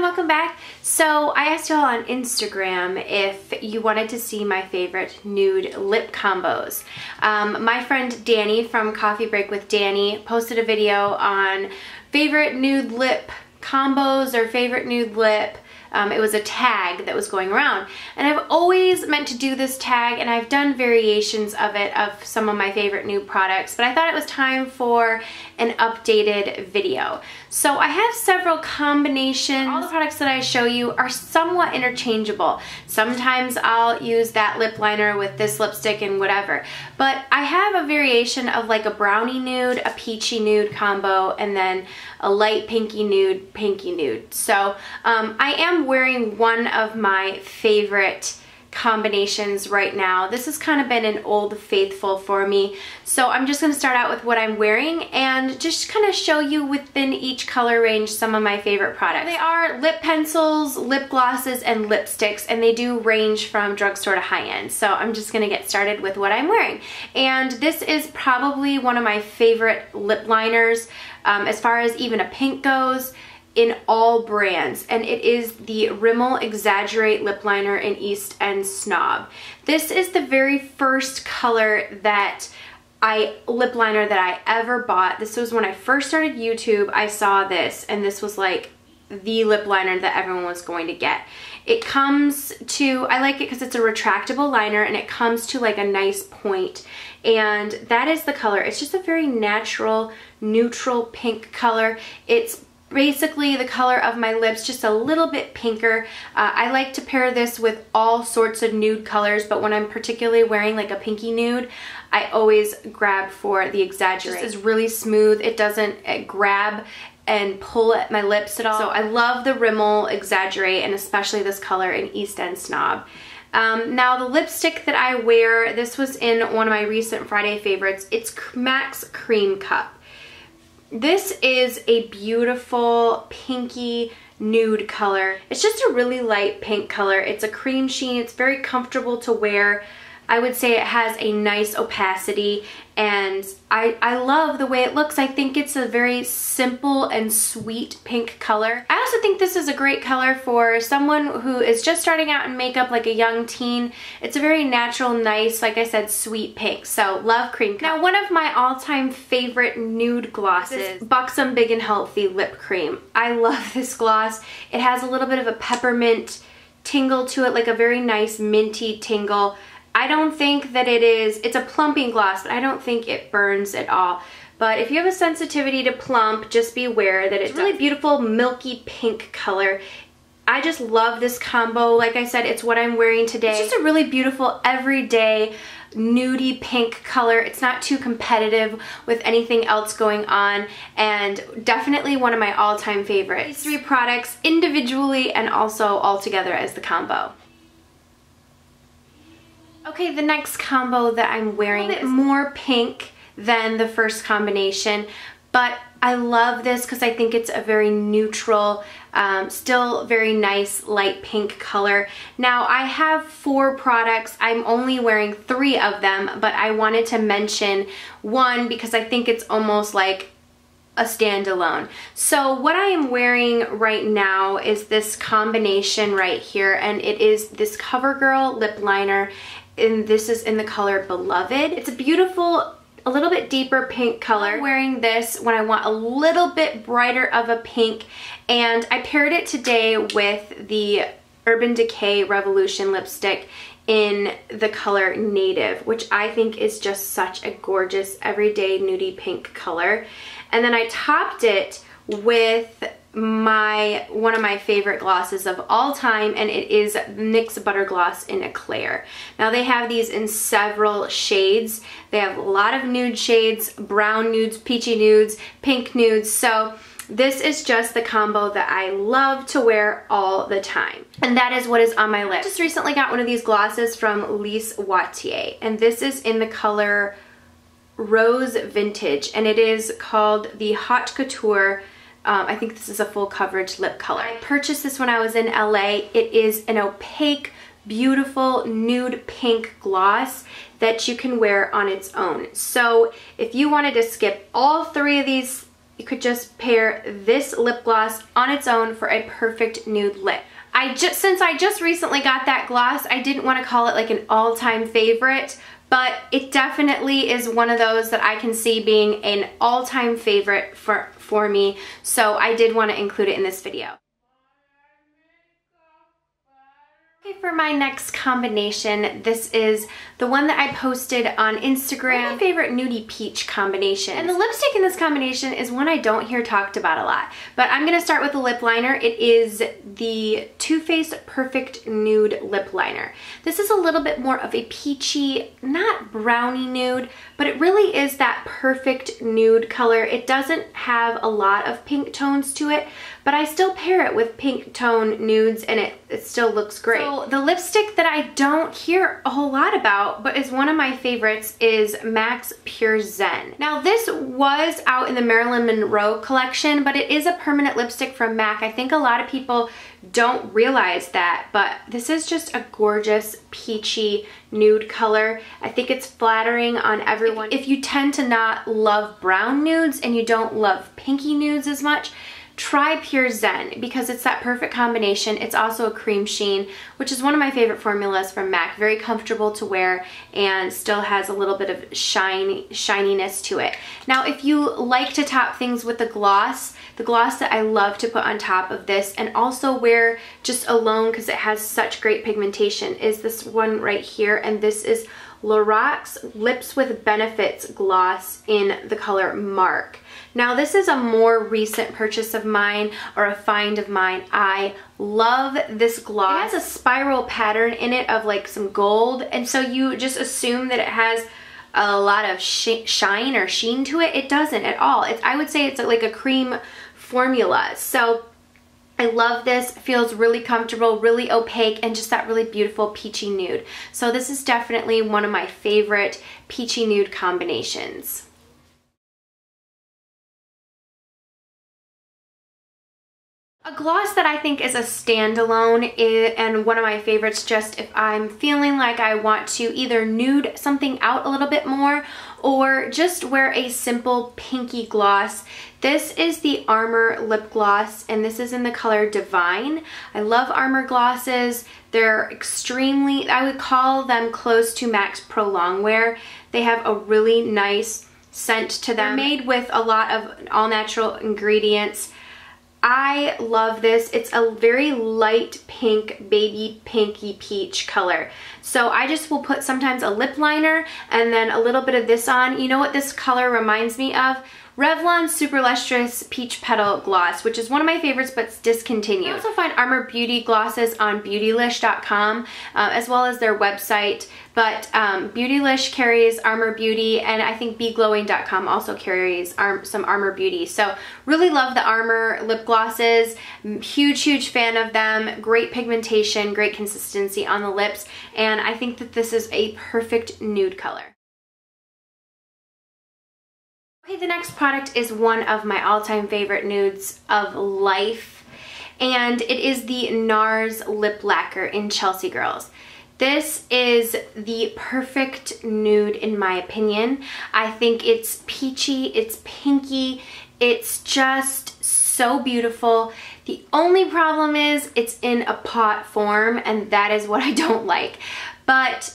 welcome back. So I asked y'all on Instagram if you wanted to see my favorite nude lip combos. My friend Danny from Coffee Break with Danny posted a video on favorite nude lip combos or favorite nude lip. It was a tag that was going around, and I've always meant to do this tag, and I've done variations of it of some of my favorite nude products, but I thought it was time for an updated video. So I have several combinations. All the products that I show you are somewhat interchangeable. Sometimes I'll use that lip liner with this lipstick and whatever, but I have a variation of like a brownie nude, a peachy nude combo, and then a light pinky nude. So I am wearing one of my favorite combinations right now. This has kind of been an old faithful for me. So I'm just going to start out with what I'm wearing and just kind of show you within each color range some of my favorite products. They are lip pencils, lip glosses, and lipsticks, and they do range from drugstore to high-end. So I'm just going to get started with what I'm wearing. And this is probably one of my favorite lip liners as far as even a pink goes, in all brands, and it is the Rimmel Exaggerate lip liner in East and Snob. This is the very first color lip liner that I ever bought. This was when I first started YouTube. I saw this, and this was like the lip liner that everyone was going to get. It comes to, I like it because it's a retractable liner, and it comes to like a nice point, and that is the color. It's just a very natural, neutral pink color. It's basically the color of my lips, just a little bit pinker. I like to pair this with all sorts of nude colors, but when I'm particularly wearing like a pinky nude, I always grab for the Exaggerate. It's really smooth. It doesn't grab and pull at my lips at all. So I love the Rimmel Exaggerate, and especially this color in East End Snob. Now the lipstick that I wear, this was in one of my recent Friday favorites. It's Max Cream Cup. This is a beautiful pinky nude color. It's just a really light pink color. It's a cream sheen. It's very comfortable to wear. I would say it has a nice opacity, and I love the way it looks. I think it's a very simple and sweet pink color. I also think this is a great color for someone who is just starting out in makeup, like a young teen. It's a very natural, nice, like I said, sweet pink. So love Cream Cup. Now one of my all-time favorite nude glosses, Buxom Big and Healthy Lip Cream. I love this gloss. It has a little bit of a peppermint tingle to it, like a very nice minty tingle. I don't think that it's a plumping gloss, but I don't think it burns at all. But if you have a sensitivity to plump, just be aware that it's a really beautiful milky pink color. I just love this combo. Like I said, it's what I'm wearing today. It's just a really beautiful everyday nudie pink color. It's not too competitive with anything else going on, and definitely one of my all-time favorites. These three products individually and also all together as the combo. Okay, the next combo that I'm wearing is more pink than the first combination, but I love this because I think it's a very neutral, still very nice light pink color. Now I have 4 products. I'm only wearing 3 of them, but I wanted to mention one because I think it's almost like a standalone. So what I am wearing right now is this combination right here, and it is this CoverGirl lip liner, and this is in the color Beloved. It's a beautiful, a little bit deeper pink color. I'm wearing this when I want a little bit brighter of a pink, and I paired it today with the Urban Decay Revolution lipstick in the color Native, which I think is just such a gorgeous everyday nudie pink color. And then I topped it with one of my favorite glosses of all time, and it is NYX Buttergloss in Eclair. Now they have these in several shades. They have a lot of nude shades, brown nudes, peachy nudes, pink nudes. So this is just the combo that I love to wear all the time. And that is what is on my lip. I just recently got one of these glosses from Lise Watier, and this is in the color Rose Vintage, and it is called the Haute Couture. I think this is a full coverage lip color. I purchased this when I was in LA. It is an opaque, beautiful nude pink gloss that you can wear on its own. So if you wanted to skip all 3 of these you could just pair this lip gloss on its own for a perfect nude lip. Since I just recently got that gloss, I didn't want to call it like an all-time favorite, but it definitely is one of those that I can see being an all-time favorite for me, so I did want to include it in this video. Okay, for my next combination, this is the one that I posted on Instagram. My favorite nudie peach combination. And the lipstick in this combination is one I don't hear talked about a lot. But I'm going to start with the lip liner. It is the Toofaced Perfect Nude Lip Liner. This is a little bit more of a peachy, not brownie nude, but it really is that perfect nude color. It doesn't have a lot of pink tones to it, but I still pair it with pink tone nudes and it still looks great. So the lipstick that I don't hear a whole lot about, but is one of my favorites, is MAC's Pure Zen. Now this was out in the Marilyn Monroe collection, but it is a permanent lipstick from MAC. I think a lot of people don't realize that, but this is just a gorgeous peachy nude color. I think it's flattering on everyone. If you tend to not love brown nudes and you don't love pinky nudes as much, try Pure Zen because it's that perfect combination. It's also a cream sheen, which is one of my favorite formulas from MAC. Very comfortable to wear and still has a little bit of shininess to it. Now, if you like to top things with the gloss that I love to put on top of this and also wear just alone because it has such great pigmentation, is this one right here, and this is LORAC's Lips with Benefits gloss in the color Mark. Now this is a more recent purchase of mine, or a find of mine. I love this gloss. It has a spiral pattern in it of like some gold, and so you just assume that it has a lot of shine or sheen to it. It doesn't at all. I would say it's like a cream formula. So I love this. It feels really comfortable, really opaque, and just that really beautiful peachy nude. So this is definitely one of my favorite peachy nude combinations. A gloss that I think is a standalone and one of my favorites, just if I'm feeling like I want to either nude something out a little bit more or just wear a simple pinky gloss. This is the Armour lip gloss, and this is in the color Divine. I love Armour glosses. They're extremely, I would call them close to MAC's Pro Longwear. They have a really nice scent to them. They're made with a lot of all natural ingredients. I love this. It's a very light pink, baby pinky peach color. So I just will put sometimes a lip liner and then a little bit of this on. You know what this color reminds me of? Revlon Super Lustrous Peach Petal Gloss, which is one of my favorites but it's discontinued. You also find Armour Beauty glosses on beautylish.com as well as their website. But Beautylish carries Armour Beauty, and I think BeGlowing.com also carries some Armour Beauty. So really love the Armour lip glosses. Huge fan of them. Great pigmentation, great consistency on the lips, and I think that this is a perfect nude color. Okay, the next product is one of my all-time favorite nudes of life, and it is the NARS Lip Lacquer in Chelsea Girls. This is the perfect nude in my opinion. I think it's peachy, it's pinky, it's just so beautiful. The only problem is it's in a pot form, and that is what I don't like. But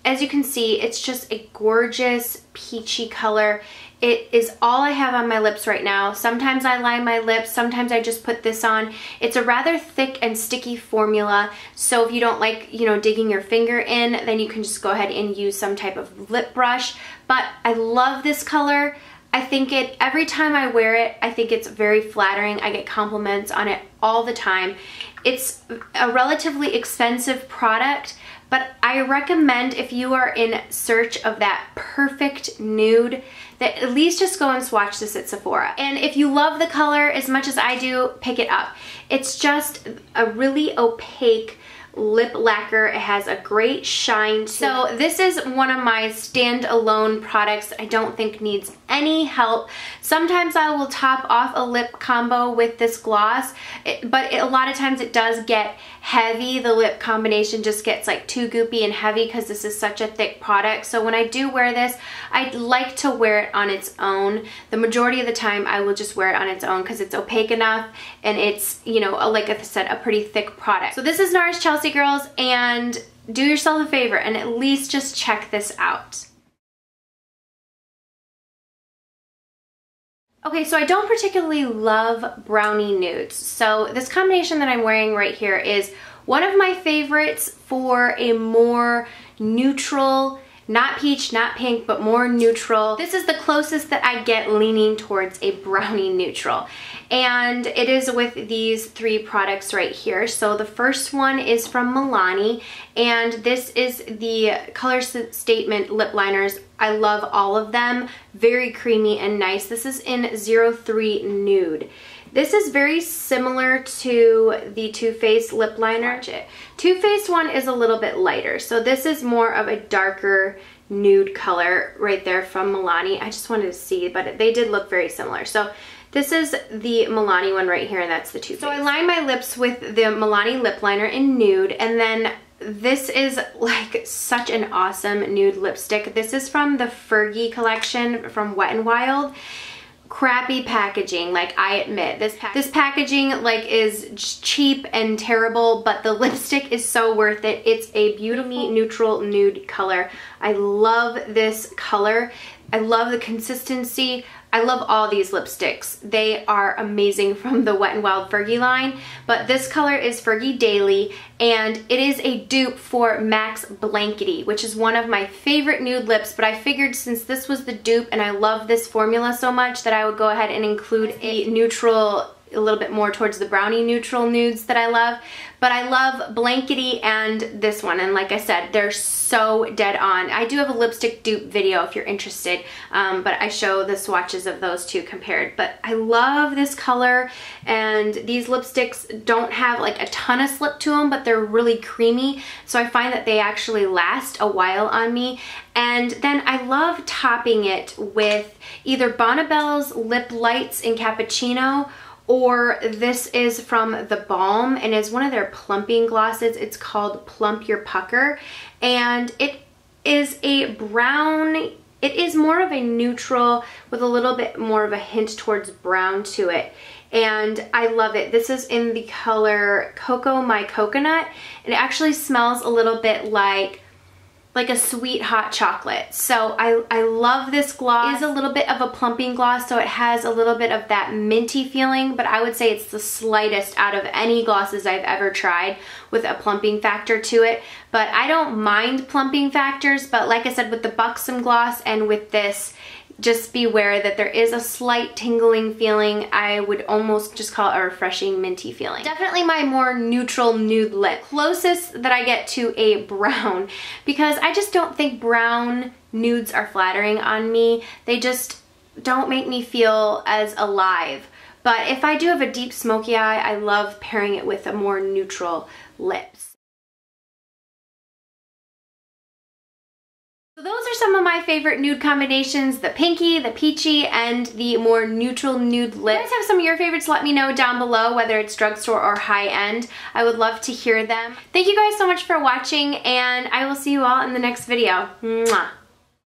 as you can see, it's just a gorgeous peachy color. It is all I have on my lips right now. Sometimes I line my lips, sometimes I just put this on. It's a rather thick and sticky formula, so if you don't like, you know, digging your finger in, then you can just go ahead and use some type of lip brush. But I love this color. I think every time I wear it, I think it's very flattering. I get compliments on it all the time. It's a relatively expensive product, but I recommend if you are in search of that perfect nude, that at least just go and swatch this at Sephora. And if you love the color as much as I do, pick it up. It's just a really opaque, Lip Lacquer. It has a great shine. So this is one of my standalone products I don't think needs any help. Sometimes I will top off a lip combo with this gloss, but a lot of times it does get heavy. The lip combination just gets like too goopy and heavy because this is such a thick product. So when I do wear this, I like to wear it on its own. The majority of the time I will just wear it on its own because it's opaque enough and it's, you know, like I said, a pretty thick product. So this is NARS Chelsea girls, and do yourself a favor and at least just check this out. Okay, so I don't particularly love brownie nudes. So this combination that I'm wearing right here is one of my favorites for a more neutral, not peach, not pink, but more neutral. This is the closest that I get leaning towards a brownie neutral. And it is with these three products right here. So the first one is from Milani, and this is the Colorstatement lip liners. I love all of them. Very creamy and nice. This is in 03 Nude. This is very similar to the Toofaced lip liner. Toofaced one is a little bit lighter. So this is more of a darker nude color right there from Milani. I just wanted to see, but they did look very similar. So this is the Milani one right here, and that's the Toofaced. So I line my lips with the Milani lip liner in nude, and then this is like such an awesome nude lipstick. This is from the Fergie collection from Wet n Wild. Crappy packaging, like I admit. This packaging like is cheap and terrible, but the lipstick is so worth it. It's a beautifully neutral nude color. I love this color. I love the consistency. I love all these lipsticks. They are amazing from the Wet n Wild Fergie line, but this color is Fergie Daily, and it is a dupe for MAC's Blankety, which is one of my favorite nude lips, but I figured since this was the dupe and I love this formula so much that I would go ahead and include a neutral, a little bit more towards the brownie neutral nudes that I love. But I love Blankety and this one, and like I said, they're so dead on. I do have a lipstick dupe video if you're interested, but I show the swatches of those two compared. But I love this color, and these lipsticks don't have like a ton of slip to them, but they're really creamy, so I find that they actually last a while on me. And then I love topping it with either Bonnabelle's Lip Lights in Cappuccino, or this is from theBalm, and is one of their plumping glosses. It's called Plump Your Pucker, and it is a brown, it is more of a neutral with a little bit more of a hint towards brown to it, and I love it. This is in the color Cocoa My Coconut, and it actually smells a little bit like a sweet hot chocolate. So I love this gloss. It is a little bit of a plumping gloss, so it has a little bit of that minty feeling, but I would say it's the slightest out of any glosses I've ever tried with a plumping factor to it. But I don't mind plumping factors, but like I said, with the Buxom gloss and with this, just beware that there is a slight tingling feeling. I would almost just call it a refreshing minty feeling. Definitely my more neutral nude lip. Closest that I get to a brown, because I just don't think brown nudes are flattering on me. They just don't make me feel as alive. But if I do have a deep smoky eye, I love pairing it with a more neutral lips. So those are some of my favorite nude combinations, the pinky, the peachy, and the more neutral nude lip. If you guys have some of your favorites, let me know down below, whether it's drugstore or high-end. I would love to hear them. Thank you guys so much for watching, and I will see you all in the next video. Mwah.